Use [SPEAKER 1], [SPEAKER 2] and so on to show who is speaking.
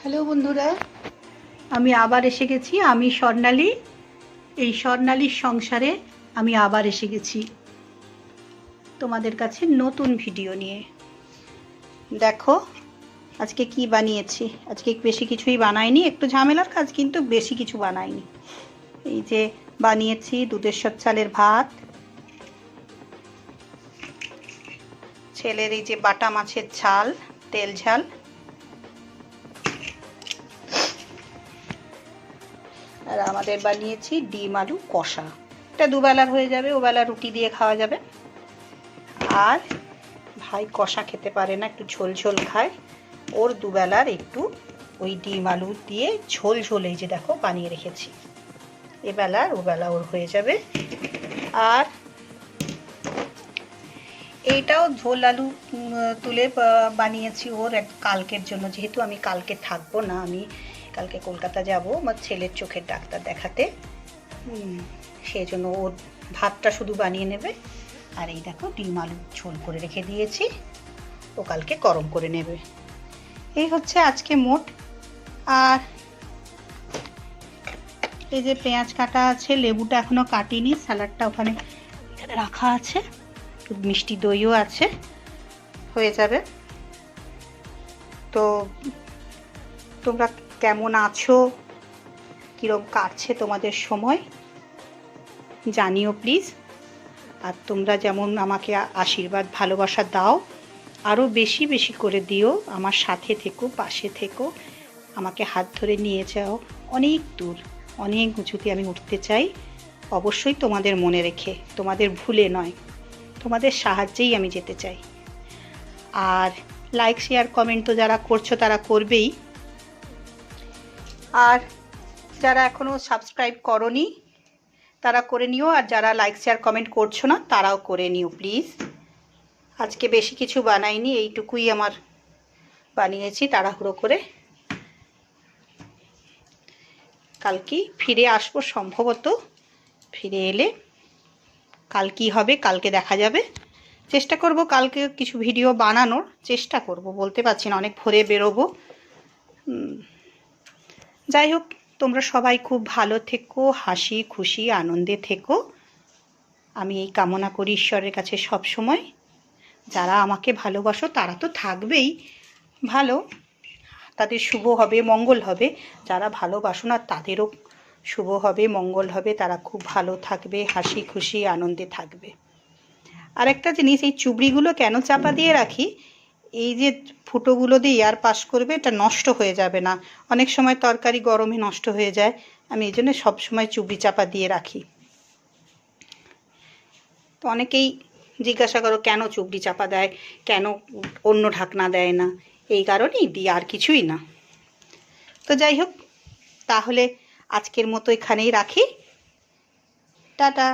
[SPEAKER 1] Hello বন্ধুরা, আমি আবার এসে গেছি। আমি স্বর্ণালী। এই স্বর্ণালীর সংসারে আমি আবার এসে গেছি তোমাদের কাছে নতুন ভিডিও নিয়ে। দেখো আজকে কি বানিয়েছি। আজকে বেশি কিছুই বানাইনি, একটু ঝামেলার কাজ, কিন্তু বেশি কিছু বানাইনি। এই যে বানিয়েছি দুধেশ্বর চালের ভাত, ছেলের এই যে বাটা মাছের ঝাল, তেল ঝাল, আর আমাদের বানিয়েছি ডিম আলু কষা। এটা দুবেলার হয়ে যাবে, ওবেলা রুটি দিয়ে খাওয়া যাবে। আর ভাই কষা খেতে পারে না, একটু ঝোল ঝোল খায়। ওর দুবেলার একটু ওই ডিম আলু দিয়ে ঝোল ঝোল এই যে দেখো বানিয়ে রেখেছি, এবেলার ওবেলা ওর হয়ে যাবে। আর এইটাও ঝোল আলু তুলে বানিয়েছি ওর কালকের জন্য, যেহেতু আমি কালকে থাকবো না, আমি কালকে কলকাতা যাব আমার ছেলের চোখের ডাক্তার দেখাতে। সেই জন্য ওর ভাতটা শুধু বানিয়ে নেবে। আর এই দেখো ডিম আলু ঝোল করে রেখে দিয়েছি, ও কালকে গরম করে নেবে। এই হচ্ছে আজকে মোট। আর এই যে পেঁয়াজ কাটা আছে, লেবুটা এখনো কাটিনি, স্যালাডটা ওখানে রাখা আছে, মিষ্টি দইও আছে, হয়ে যাবে। তো তোমরা কেমন আছো, কীরকম কাটছে তোমাদের সময় জানিও প্লিজ। আর তোমরা যেমন আমাকে আশীর্বাদ ভালোবাসা দাও, আরও বেশি বেশি করে দিও। আমার সাথে থেকো, পাশে থেকো, আমাকে হাত ধরে নিয়ে যাও অনেক দূর, অনেক উঁচুতে আমি উঠতে চাই। অবশ্যই তোমাদের মনে রেখে, তোমাদের ভুলে নয়, তোমাদের সাহায্যেই আমি যেতে চাই। আর লাইক শেয়ার কমেন্ট তো যারা করছো তারা করবেই। আর যারা এখনও সাবস্ক্রাইব করোনি তারা করে নিও, আর যারা লাইক শেয়ার কমেন্ট করছো না তারাও করে নিও প্লিজ। আজকে বেশি কিছু বানাইনি, এইটুকুই আমার বানিয়েছি তাড়াহুড়ো করে। কালকেই ফিরে আসবো সম্ভবত, ফিরে এলে কাল কি হবে কালকে দেখা যাবে। চেষ্টা করব কালকে কিছু ভিডিও বানানোর চেষ্টা করব, বলতে পারছি না, অনেক ভোরে বেরোবো। যাই হোক, তোমরা সবাই খুব ভালো থেকো, হাসি খুশি আনন্দে থেকো, আমি এই কামনা করি ঈশ্বরের কাছে সব সময়। যারা আমাকে ভালোবাসো তারা তো থাকবেই ভালো, তাদের শুভ হবে, মঙ্গল হবে। যারা ভালোবাসো না তাদেরও শুভ হবে, মঙ্গল হবে, তারা খুব ভালো থাকবে, হাসি খুশি আনন্দে থাকবে। আর একটা জিনিস, এই চুবড়িগুলো কেন চাপা দিয়ে রাখি, এই যে ফুটোগুলো দিয়ে এয়ার পাস করবে, এটা নষ্ট হয়ে যাবে না। অনেক সময় তরকারি গরমে নষ্ট হয়ে যায়, আমি এই জন্য সবসময় চুবড়ি চাপা দিয়ে রাখি। তো অনেকেই জিজ্ঞাসা করো কেন চুবড়ি চাপা দেয়, কেন অন্য ঢাকনা দেয় না, এই কারণেই দিই, আর কিছুই না। তো যাই হোক, তাহলে আজকের মতো এখানেই রাখি, টাটা।